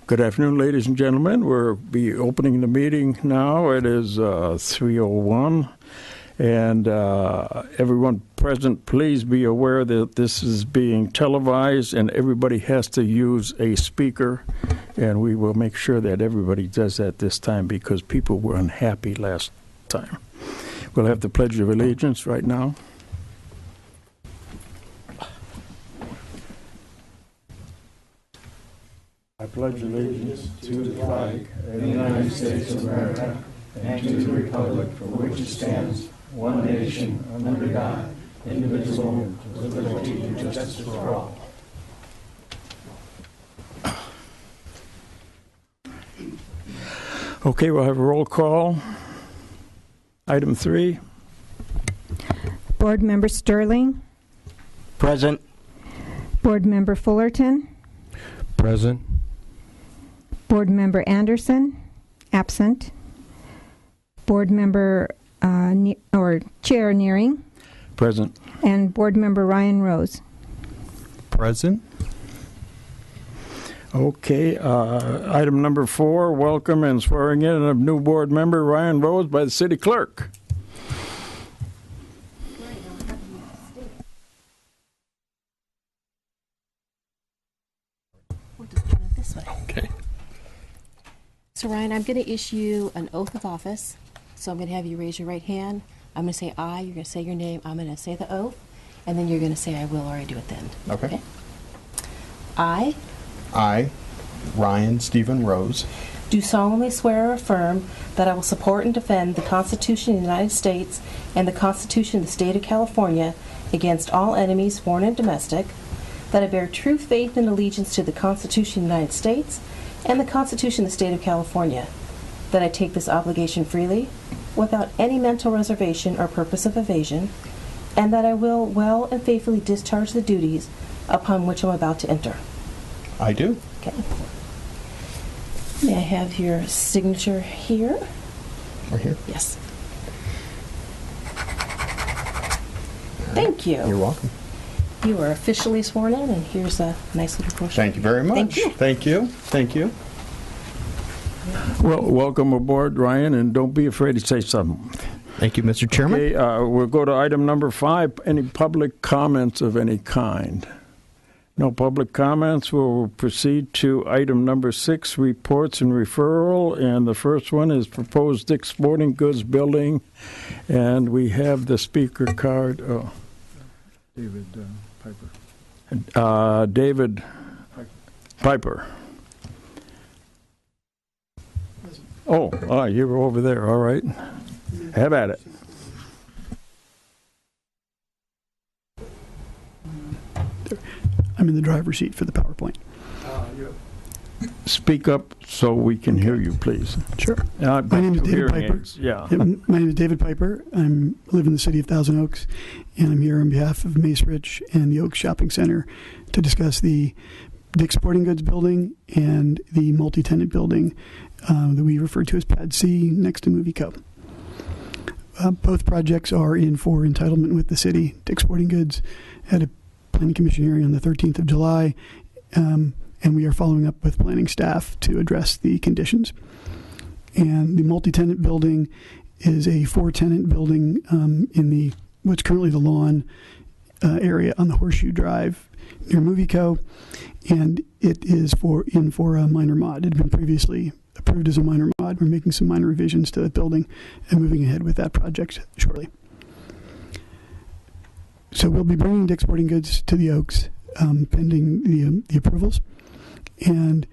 Good afternoon, ladies and gentlemen. We'll be opening the meeting now. It is 3:01, and everyone present, please be aware that this is being televised, and everybody has to use a speaker, and we will make sure that everybody does that this time because people were unhappy last time. We'll have the Pledge of Allegiance right now. I pledge allegiance to the flag of the United States of America and to the republic for which it stands, one nation, under God, indivisible, with liberty and justice for all. Okay, we'll have a roll call. Item 3. Board Member Sterling. Present. Board Member Fullerton. Present. Board Member Anderson, absent. Board Member Chair Nearing. Present. And Board Member Ryan Rose. Present. Okay, item number 4, welcome and swearing in of new board member Ryan Rose by the city clerk. We'll just turn it this way. Okay. So Ryan, I'm going to issue an oath of office. So I'm going to have you raise your right hand. I'm going to say I, you're going to say your name, I'm going to say the oath, and then you're going to say I will or I do at the end. Okay. I, Ryan Stephen Rose, do solemnly swear or affirm that I will support and defend the Constitution of the United States and the Constitution of the State of California against all enemies, foreign and domestic, that I bear true faith and allegiance to the Constitution of the United States and the Constitution of the State of California, that I take this obligation freely, without any mental reservation or purpose of evasion, and that I will well and faithfully discharge the duties upon which I'm about to enter. I do. Okay. May I have your signature here? Right here. Yes. Thank you. You're welcome. You are officially sworn in, and here's a nice little portion. Thank you very much. Thank you. Thank you. Thank you. Well, welcome aboard, Ryan, and don't be afraid to say something. Thank you, Mr. Chairman. Okay, we'll go to item number 5. Any public comments of any kind? No public comments. We'll proceed to item number 6, reports and referral. And the first one is proposed Dick's Sporting Goods building. And we have the speaker card. Oh. David Piper. David Piper. Oh, you were over there. All right. Have at it. I'm in the driver's seat for the PowerPoint. Speak up so we can hear you, please. Sure. My name is David Piper. Yeah. My name is David Piper. I live in the city of Thousand Oaks, and I'm here on behalf of Mace Rich and the Oaks Shopping Center to discuss the Dick's Sporting Goods building and the multi-tenant building that we refer to as Pad C next to Movie Co. Both projects are in for entitlement with the city. Dick's Sporting Goods had a Planning Commission hearing on the 13th of July, and we are following up with planning staff to address the conditions. And the multi-tenant building is a 4-tenant building in the what's currently the lawn area on the Horseshoe Drive near Movie Co. And it is for a minor mod. It had been previously approved as a minor mod. We're making some minor revisions to the building and moving ahead with that project shortly. So we'll be bringing Dick's Sporting Goods to the Oaks pending the approvals. And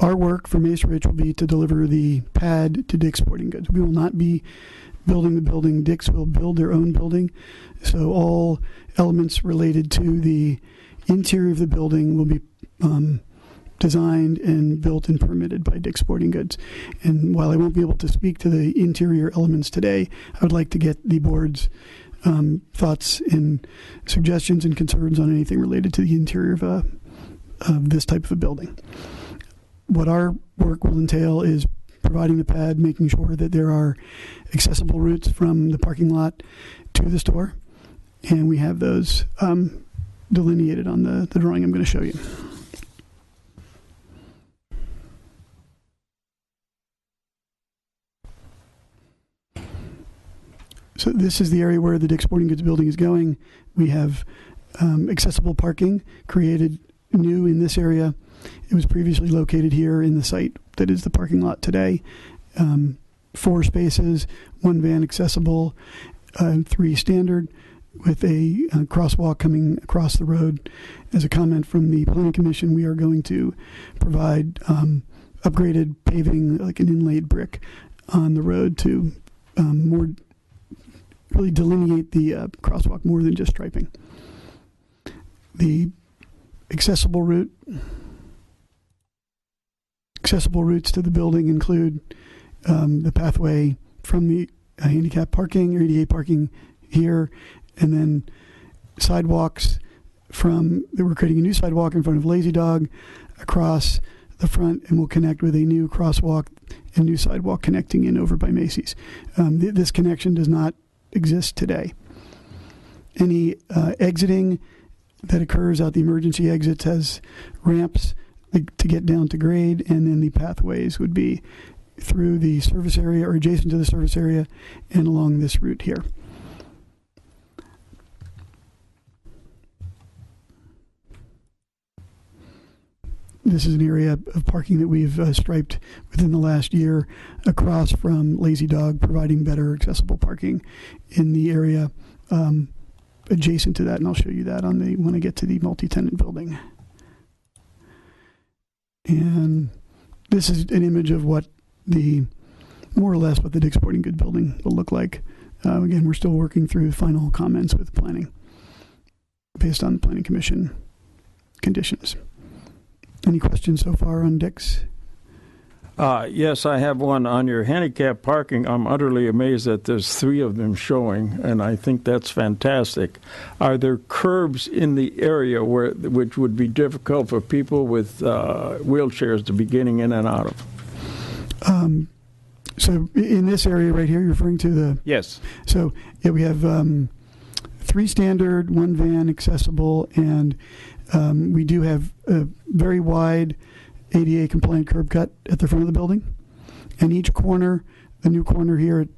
our work for Mace Rich will be to deliver the pad to Dick's Sporting Goods. We will not be building the building. Dick's will build their own building. So all elements related to the interior of the building will be designed and built and permitted by Dick's Sporting Goods. And while I won't be able to speak to the interior elements today, I would like to get the board's thoughts and suggestions and concerns on anything related to the interior of this type of a building. What our work will entail is providing the pad, making sure that there are accessible routes from the parking lot to the store, and we have those delineated on the drawing I'm going to show you. So this is the area where the Dick's Sporting Goods building is going. We have accessible parking created new in this area. It was previously located here in the site that is the parking lot today. 4 spaces, 1 van accessible, 3 standard, with a crosswalk coming across the road. As a comment from the Planning Commission, we are going to provide upgraded paving, like an inlaid brick, on the road to more really delineate the crosswalk more than just striping. The accessible routes to the building include the pathway from the handicap parking or ADA parking here, and then sidewalks we're creating a new sidewalk in front of Lazy Dog across the front, and we'll connect with a new crosswalk and new sidewalk connecting in over by Macy's. This connection does not exist today. Any exiting that occurs out the emergency exits has ramps to get down to grade, and then the pathways would be through the service area or adjacent to the service area and along this route here. This is an area of parking that we've striped within the last year across from Lazy Dog, providing better accessible parking in the area adjacent to that, and I'll show you that when I get to the multi-tenant building. And this is an image of more or less what the Dick's Sporting Goods building will look like. Again, we're still working through final comments with planning based on the Planning Commission conditions. Any questions so far on Dick's? Yes, I have one on your handicap parking. I'm utterly amazed that there's 3 of them showing, and I think that's fantastic. Are there curbs in the area which would be difficult for people with wheelchairs to be getting in and out of? So in this area right here, you're referring to the... Yes. So yeah, we have 3 standard, 1 van accessible, and we do have a very wide ADA compliant curb cut at the front of the building. And each corner, the new corner here at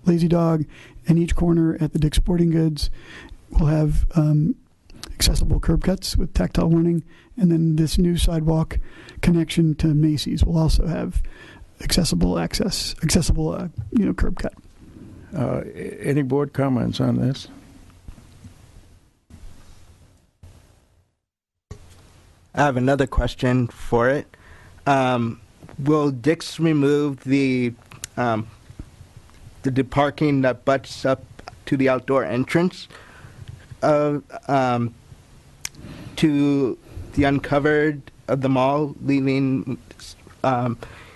Lazy Dog, and each corner at the Dick's Sporting Goods will have accessible curb cuts with tactile warning. And then this new sidewalk connection to Macy's will also have accessible curb cut. Any board comments on this? I have another question for it. Will Dick's remove the parking that butts up to the outdoor entrance to the uncovered of the mall, leaving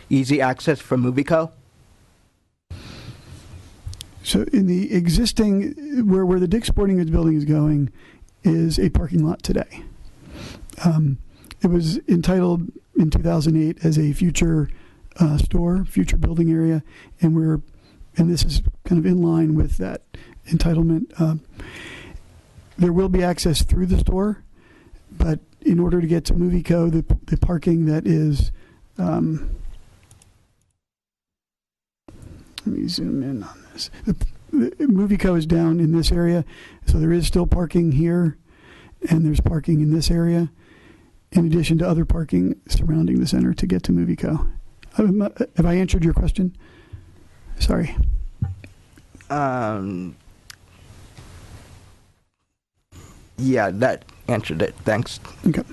easy access for MovieCo? So in the existing, where the Dick's Sporting Goods building is going, is a parking lot today. It was entitled in 2008 as a future future building area, and this is kind of in line with that entitlement. There will be access through the store, but in order to get to MovieCo, the parking that is, let me zoom in on this. The MovieCo is down in this area, so there is still parking here, and there's parking in this area, in addition to other parking surrounding the center to get to MovieCo. Have I answered your question? Sorry. Yeah, that answered it. Thanks. Okay.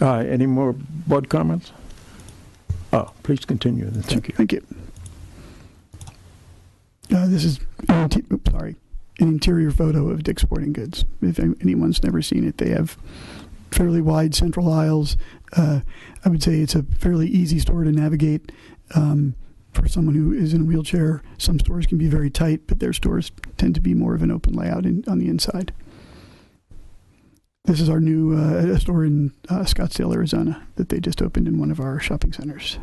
Any more board comments? Oh, please continue. Thank you. Thank you. This is an interior photo of Dick's Sporting Goods. If anyone's never seen it, they have fairly wide central aisles. I would say it's a fairly easy store to navigate for someone who is in a wheelchair. Some stores can be very tight, but their stores tend to be more of an open layout on the inside. This is our new store in Scottsdale, Arizona, that they just opened in one of our shopping centers.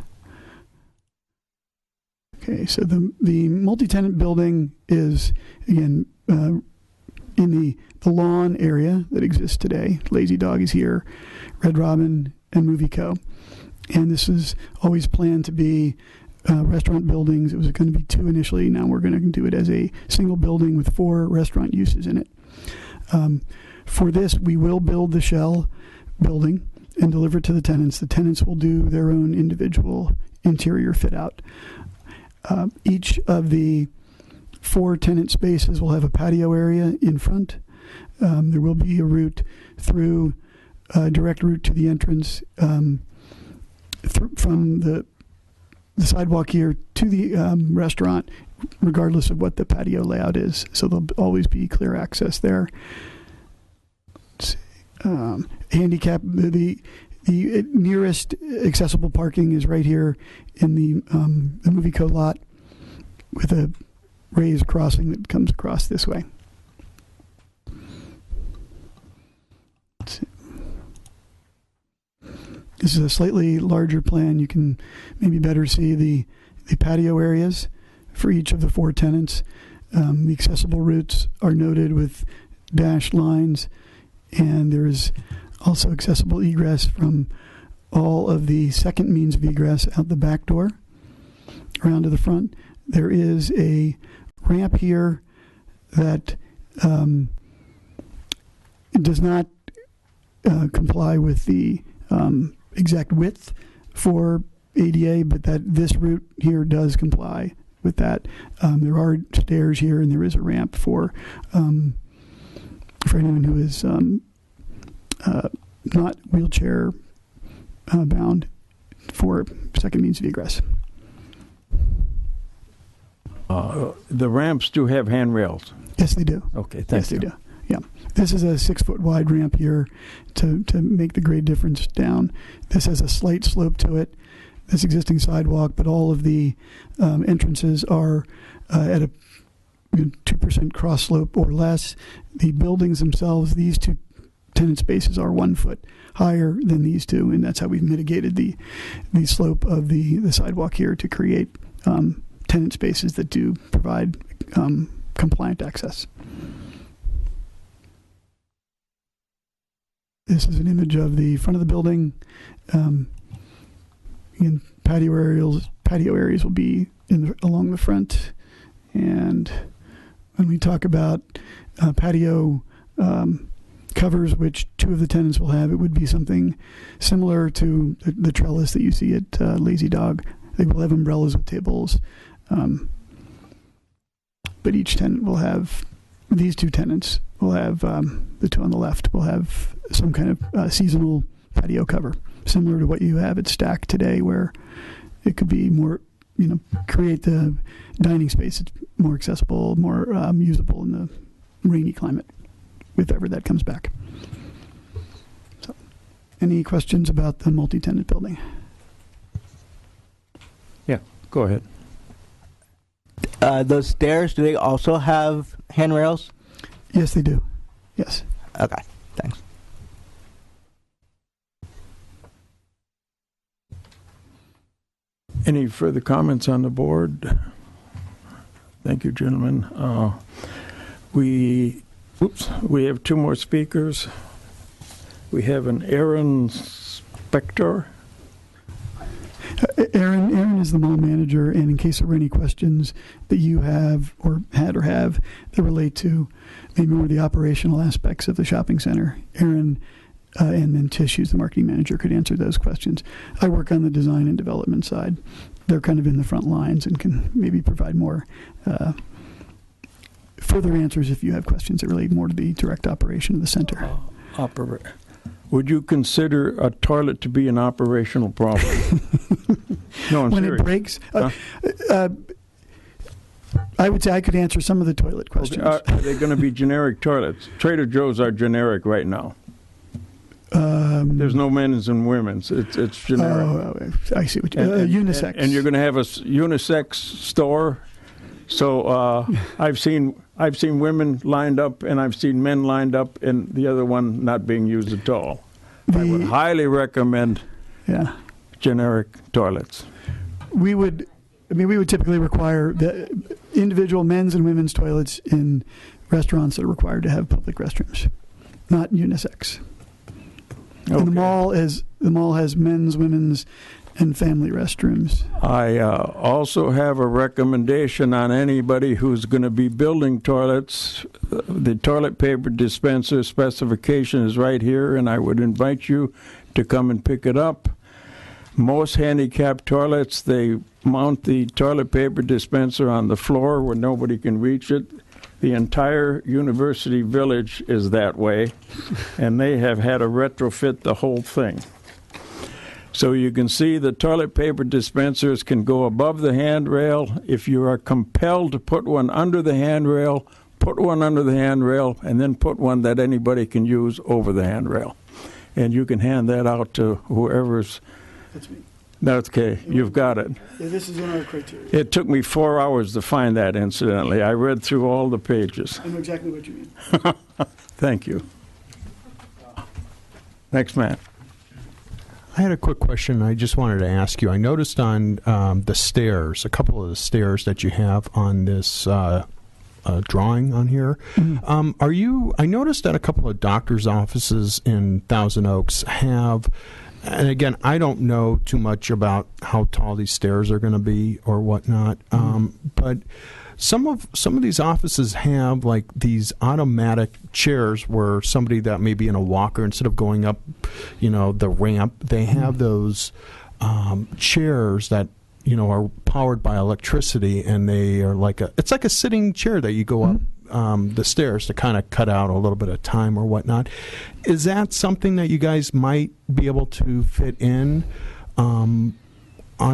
Okay, so the multi-tenant building is, again, in the lawn area that exists today. Lazy Dog is here, Red Robin, and MovieCo. And this is always planned to be restaurant buildings. It was going to be 2 initially. Now we're going to do it as a single building with 4 restaurant uses in it. For this, we will build the shell building and deliver it to the tenants. The tenants will do their own individual interior fit out. Each of the 4 tenant spaces will have a patio area in front. There will be a route through, direct route to the entrance from the sidewalk here to the restaurant, regardless of what the patio layout is. So there'll always be clear access there. Handicap, the nearest accessible parking is right here in the Movie Co lot with a raised crossing that comes across this way. This is a slightly larger plan. You can maybe better see the patio areas for each of the 4 tenants. The accessible routes are noted with dashed lines, and there is also accessible egress from all of the second means of egress out the back door around to the front. There is a ramp here that does not comply with the exact width for ADA, but that this route here does comply with that. There are stairs here, and there is a ramp for anyone who is not wheelchair bound for second means of egress. The ramps do have handrails. Yes, they do. Okay, thank Yes, you. they do. Yeah. This is a 6-foot wide ramp here to make the grade difference down. This has a slight slope to it, this existing sidewalk, but all of the entrances are at a 2% cross slope or less. The buildings themselves, these 2 tenant spaces are 1 foot higher than these 2, and that's how we've mitigated the slope of the sidewalk here to create tenant spaces that do provide compliant access. This is an image of the front of the building. Again, patio areas will be along the front, and when we talk about patio covers, which 2 of the tenants will have, it would be something similar to the trellis that you see at Lazy Dog. They will have umbrellas with tables, but each tenant will have, these 2 tenants will have, the 2 on the left will have some kind of seasonal patio cover, similar to what you have at Stack today, where it could be more, create the dining space it's more accessible, more usable in the rainy climate, if ever that comes back. So, any questions about the multi-tenant building? Yeah, go ahead. Those stairs, do they also have handrails? Yes, they do. Yes. Okay, thanks. Any further comments on the board? Thank you, gentlemen. We have 2 more speakers. We have an Aaron Spector. Aaron is the mall manager, and in case there were any questions that you have or had that relate to maybe more the operational aspects of the shopping center, Aaron and then Tish, who's the marketing manager, could answer those questions. I work on the design and development side. They're kind of in the front lines and can maybe provide more further answers if you have questions that relate more to the direct operation of the center. Would you consider a toilet to be an operational problem? No, I'm when serious. it breaks, I would say I could answer some of the toilet questions. Okay. Are they going to be generic toilets? Trader Joe's are generic right now. There's no men's and women's. It's generic. Oh, I see what you unisex. And you're going to have a unisex store. So I've seen women lined up, and I've seen men lined up, and the other one not being used at all. I would highly recommend generic toilets. We would typically require the individual men's and women's toilets in restaurants that are required to have public restrooms, not unisex. Okay. And the mall has men's, women's, and family restrooms. I also have a recommendation on anybody who's going to be building toilets. The toilet paper dispenser specification is right here, and I would invite you to come and pick it up. Most handicapped toilets, they mount the toilet paper dispenser on the floor where nobody can reach it. The entire University Village is that way, and they have had to retrofit the whole thing. So you can see the toilet paper dispensers can go above the handrail. If you are compelled to put one under the handrail, put one under the handrail, and then put one that anybody can use over the handrail. And you can hand that out to whoever's. That's me. That's okay. You've got it. Yeah, this is in our criteria. It took me 4 hours to find that, incidentally. I read through all the pages. I know exactly what you mean. Thank you. Next man. I had a quick question I just wanted to ask you. I noticed on the stairs, a couple of the stairs that you have on this drawing on here, I noticed that a couple of doctors' offices in Thousand Oaks have, and again, I don't know too much about how tall these stairs are going to be or whatnot, but some of these offices have like these automatic chairs where somebody that may be in a walker, instead of going up, the ramp, they have those chairs that are powered by electricity, and they are it's like a sitting chair that you go up the stairs to kind of cut out a little bit of time or whatnot. Is that something that you guys might be able to fit in on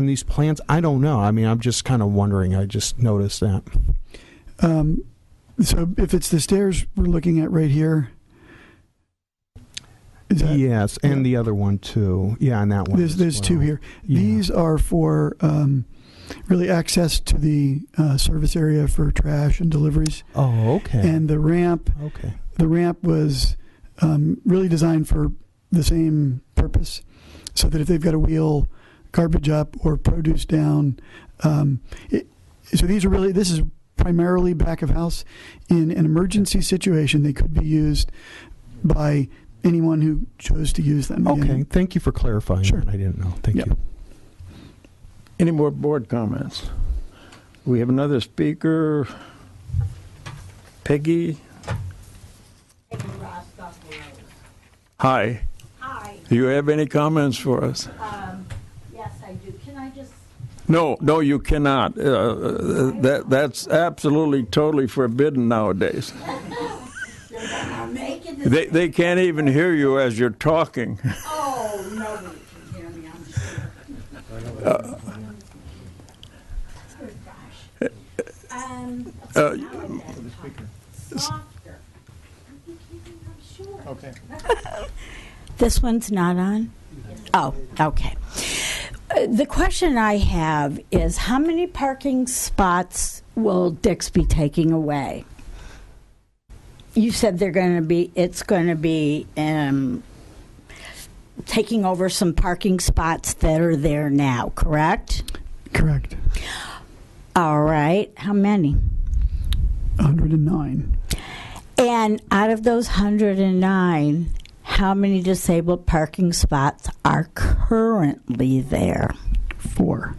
these plans? I don't know. I mean, I'm just kind of wondering. I just noticed that. So if it's the stairs we're looking at right here. Yes, and the other one too. Yeah, and that one. There's two here. Yeah. These are for really access to the service area for trash and deliveries. Oh, okay. And the ramp. Okay. The ramp was really designed for the same purpose, so that if they've got to wheel garbage up or produce down, so these are really. This is primarily back of house. In an emergency situation, they could be used by anyone who chose to use them. Okay, thank you for clarifying. Sure. That. I didn't know. Thank you. Any more board comments? We have another speaker. Peggy. Hi. Hi. Do you have any comments for us? Yes, I do. Can I just... No, you cannot. That's absolutely, totally forbidden nowadays. They can't even hear you as you're talking. Oh, nobody can hear me, I'm sure. Softer. I'm sure. Okay. This one's not on? Oh, okay. The question I have is, how many parking spots will Dick's be taking away? You said it's going to be taking over some parking spots that are there now, correct? Correct. All right. How many? 109. And out of those 109, how many disabled parking spots are currently there? 4.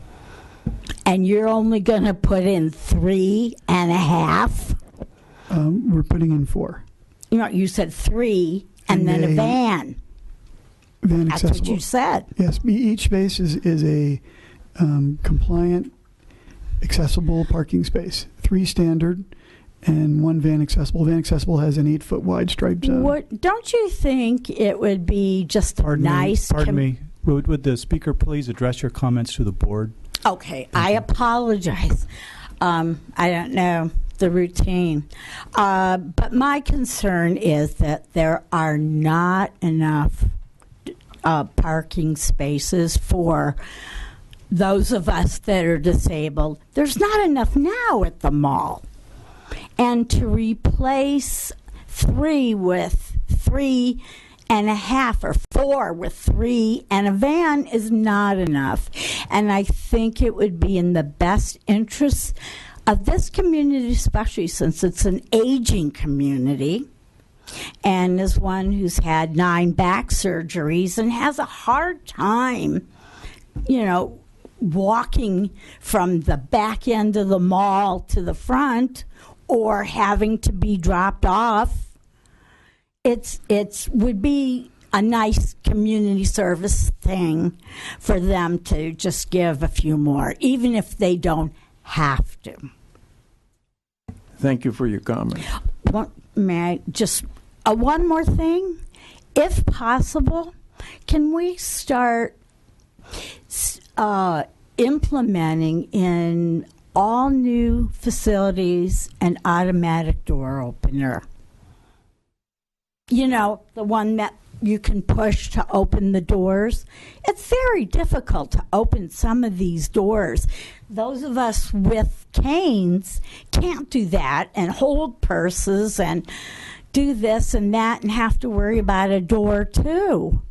And you're only going to put in 3.5? We're putting in 4. You said 3 and then a van. Van That's accessible. what you said. Yes, each space is a compliant, accessible parking space. 3 standard and 1 van accessible. Van accessible has an 8-foot wide striped zone. Don't you think it would be just Pardon nice? me. Would the speaker please address your comments to the board? Okay, I apologize. I don't know the routine. But my concern is that there are not enough parking spaces for those of us that are disabled. There's not enough now at the mall. And to replace 3 with 3.5 or 4 with 3 and a van is not enough. And I think it would be in the best interest of this community, especially since it's an aging community, and as one who's had 9 back surgeries and has a hard time walking from the back end of the mall to the front or having to be dropped off. It would be a nice community service thing for them to just give a few more, even if they don't have to. Thank you for your comment. May I just, one more thing? If possible, can we start implementing in all new facilities an automatic door opener? The one that you can push to open the doors. It's very difficult to open some of these doors. Those of us with canes can't do that and hold purses and do this and that and have to worry about a door too.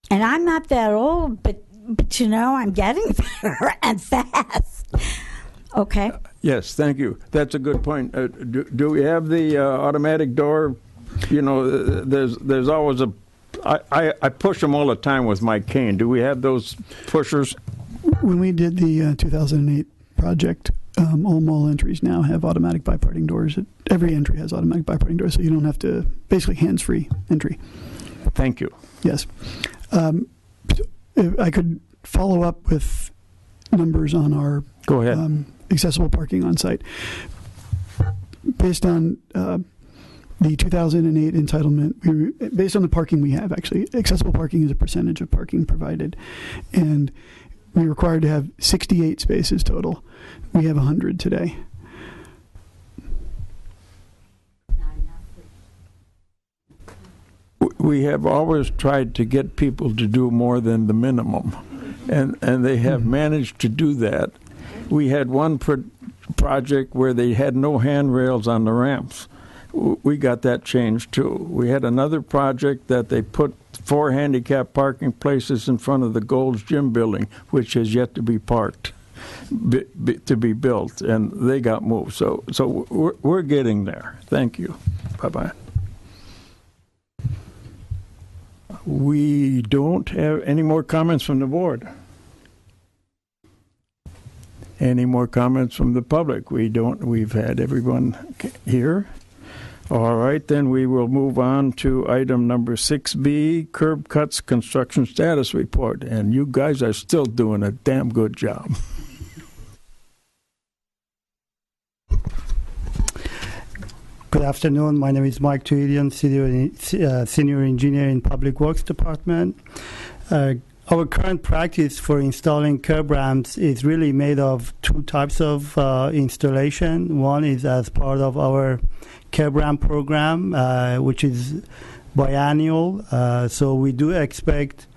And I'm not that old, but I'm getting there and fast. Okay. Yes, thank you. That's a good point. Do we have the automatic door? There's always I push them all the time with my cane. Do we have those pushers? When we did the 2008 project, all mall entries now have automatic biparting doors. Every entry has automatic biparting doors, so you don't have to, basically hands-free entry. Thank you. Yes. If I could follow up with numbers on our Go ahead. Accessible parking on site. Based on the 2008 entitlement, based on the parking we have, actually, accessible parking is a percentage of parking provided. And we're required to have 68 spaces total. We have 100 today. We have always tried to get people to do more than the minimum, and they have managed to do that. We had one project where they had no handrails on the ramps. We got that changed too. We had another project that they put 4 handicap parking places in front of the Gold's Gym building, which has yet to be parked, to be built, and they got moved. So we're getting there. Thank you. Bye-bye. We don't have any more comments from the board. Any more comments from the public? We don't. We've had everyone here. All right, then we will move on to item number 6B, curb cuts construction status report. And you guys are still doing a damn good job. Good afternoon. My name is Mike Tuidian, Senior Engineer in Public Works Department. Our current practice for installing curb ramps is really made of 2 types of installation. One is as part of our curb ramp program, which is biannual. So we do expect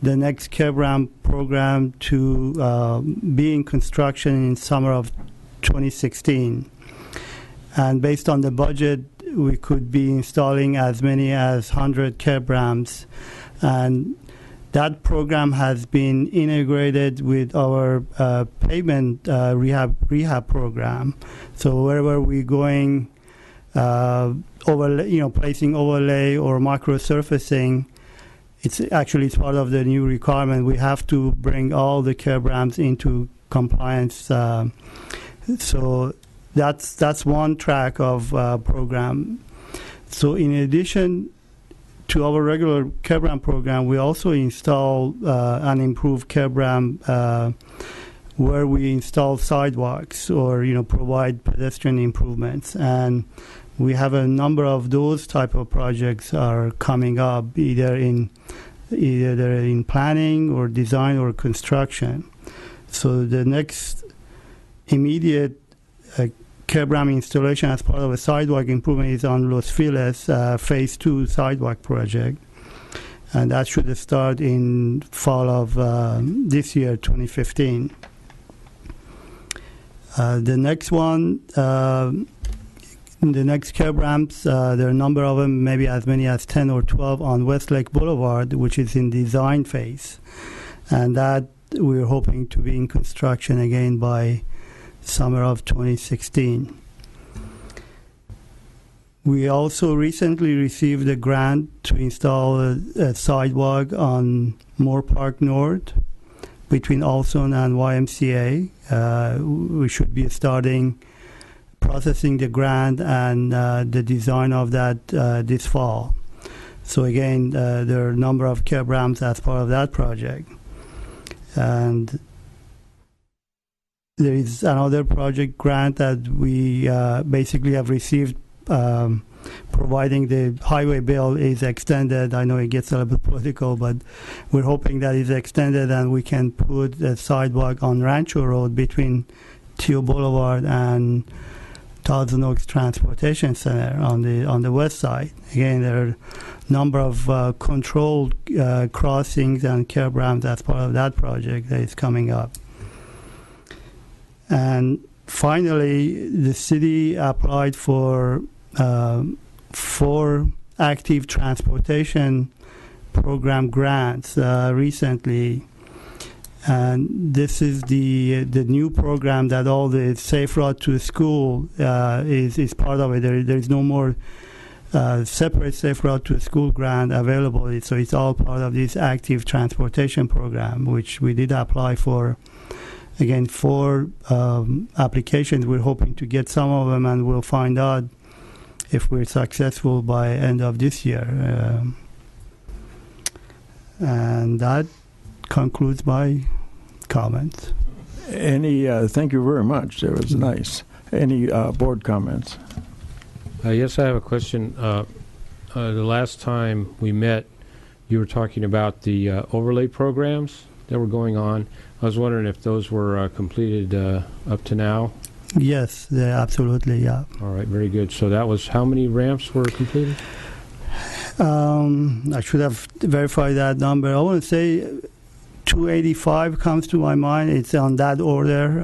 the next curb ramp program to be in construction in summer of 2016. And based on the budget, we could be installing as many as 100 curb ramps. And that program has been integrated with our pavement rehab program. So wherever we're going, placing overlay or micro surfacing, it's part of the new requirement. We have to bring all the curb ramps into compliance. So that's one track of program. So in addition to our regular curb ramp program, we also install and improve curb ramp where we install sidewalks or provide pedestrian improvements. And we have a number of those type of projects are coming up either in planning or design or construction. So the next immediate curb ramp installation as part of a sidewalk improvement is on Los Feliz Phase 2 sidewalk project. And that should start in fall of this year, 2015. The next one, the next curb ramps, there are a number of them, maybe as many as 10 or 12 on Westlake Boulevard, which is in design phase. And that we're hoping to be in construction again by summer of 2016. We also recently received a grant to install a sidewalk on Moore Park North between Olson and YMCA. We should be starting processing the grant and the design of that this fall. So again, there are a number of curb ramps as part of that project. And there is another project grant that we basically have received, providing the highway bill is extended. I know it gets a little bit political, but we're hoping that it's extended and we can put a sidewalk on Rancho Road between Teal Boulevard and Thousand Oaks Transportation Center on the west side. Again, there are a number of controlled crossings and curb ramps as part of that project that is coming up. And finally, the city applied for 4 active transportation program grants recently. And this is the new program that all the Safe Route to School is part of it. There is no more separate Safe Route to School grant available. So it's all part of this active transportation program, which we did apply for. Again, 4 applications. We're hoping to get some of them, and we'll find out if we're successful by end of this year. And that concludes my comments. Thank you very much. That was nice. Any board comments? Yes, I have a question. The last time we met, you were talking about the overlay programs that were going on. I was wondering if those were completed up to now. Yes, absolutely, yeah. All right, very good. So that was how many ramps were completed? I should have verified that number. I want to say 285 comes to my mind. It's on that order.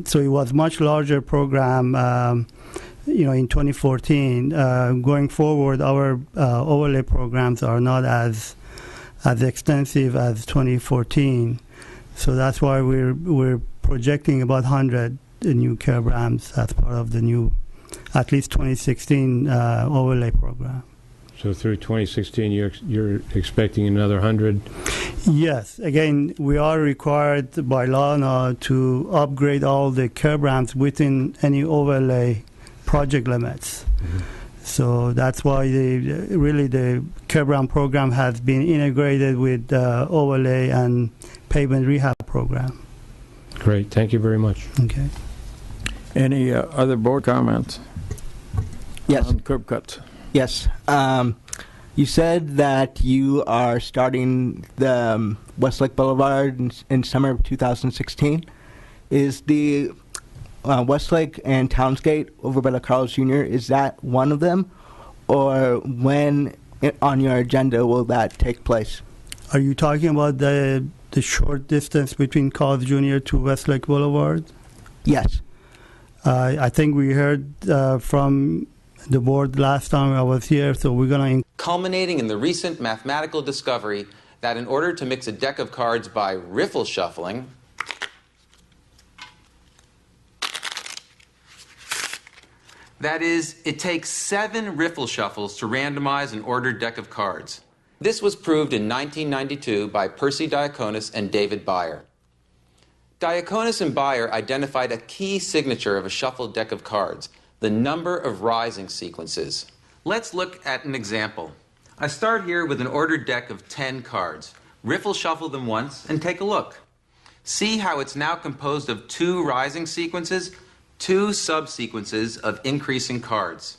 So it was much larger program, in 2014. Going forward, our overlay programs are not as extensive as 2014. So that's why we're projecting about 100 new curb ramps as part of the new, at least 2016 overlay program. So through 2016, you're expecting another 100? Yes. Again, we are required by law now to upgrade all the curb ramps within any overlay project limits. Mm-hmm. So that's why the curb ramp program has been integrated with overlay and pavement rehab program. Great. Thank you very much. Okay. Any other board comments? Yes. On curb cuts. Yes. You said that you are starting the Westlake Boulevard in summer of 2016. Is the Westlake and Townsgate over by the Carl's Jr., is that one of them? Or when on your agenda will that take place? Are you talking about the short distance between Carl's Jr. to Westlake Boulevard? Yes. I think we heard from the board last time I was here, so we're going to... Culminating in the recent mathematical discovery that in order to mix a deck of cards by riffle shuffling, that is, it takes 7 riffle shuffles to randomize an ordered deck of cards. This was proved in 1992 by Percy Diaconis and David Beyer. Diaconis and Beyer identified a key signature of a shuffled deck of cards, the number of rising sequences. Let's look at an example. I start here with an ordered deck of 10 cards. Riffle shuffle them once and take a look. See how it's now composed of 2 rising sequences, 2 subsequences of increasing cards.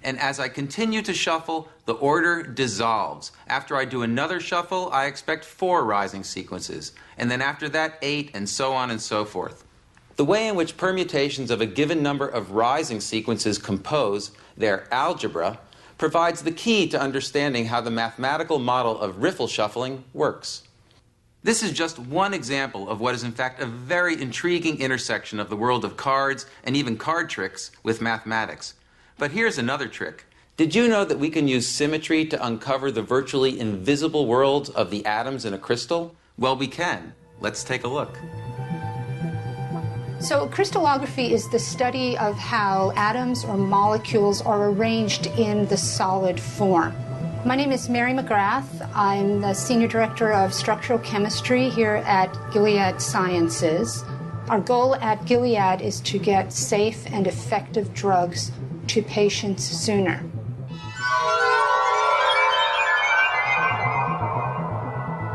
And as I continue to shuffle, the order dissolves. After I do another shuffle, I expect 4 rising sequences. And then after that, 8, and so on and so forth. The way in which permutations of a given number of rising sequences compose their algebra provides the key to understanding how the mathematical model of riffle shuffling works. This is just one example of what is in fact a very intriguing intersection of the world of cards and even card tricks with mathematics. But here's another trick. Did you know that we can use symmetry to uncover the virtually invisible world of the atoms in a crystal? Well, we can. Let's take a look. So crystallography is the study of how atoms or molecules are arranged in the solid form. My name is Mary McGrath. I'm the Senior Director of Structural Chemistry here at Gilead Sciences. Our goal at Gilead is to get safe and effective drugs to patients sooner.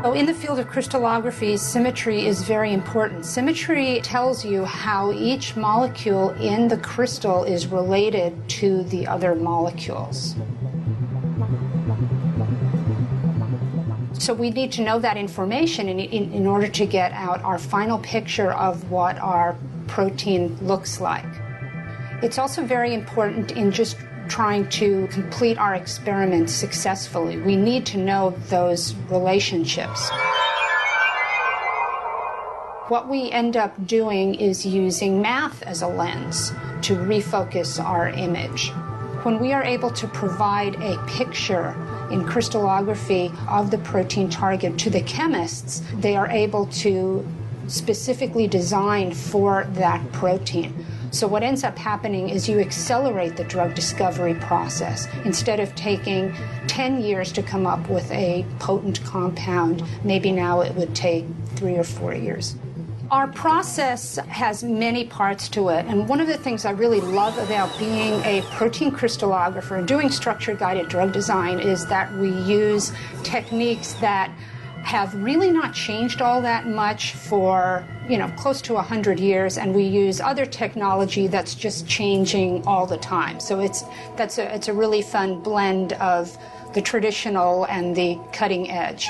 So in the field of crystallography, symmetry is very important. Symmetry tells you how each molecule in the crystal is related to the other molecules. So we need to know that information in order to get out our final picture of what our protein looks like. It's also very important in just trying to complete our experiments successfully. We need to know those relationships. What we end up doing is using math as a lens to refocus our image. When we are able to provide a picture in crystallography of the protein target to the chemists, they are able to specifically design for that protein. So what ends up happening is you accelerate the drug discovery process. Instead of taking 10 years to come up with a potent compound, maybe now it would take 3 or 4 years. Our process has many parts to it, and one of the things I really love about being a protein crystallographer and doing structure-guided drug design is that we use techniques that have really not changed all that much for, close to 100 years, and we use other technology that's just changing all the time. So it's a really fun blend of the traditional and the cutting edge.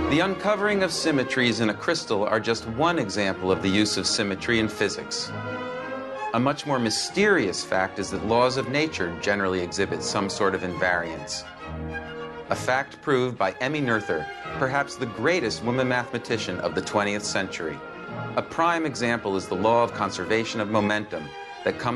The uncovering of symmetries in a crystal are just one example of the use of symmetry in physics. A much more mysterious fact is that laws of nature generally exhibit some sort of invariance. A fact proved by Emmy Noether, perhaps the greatest woman mathematician of the 20th century. A prime example is the law of conservation of momentum that comes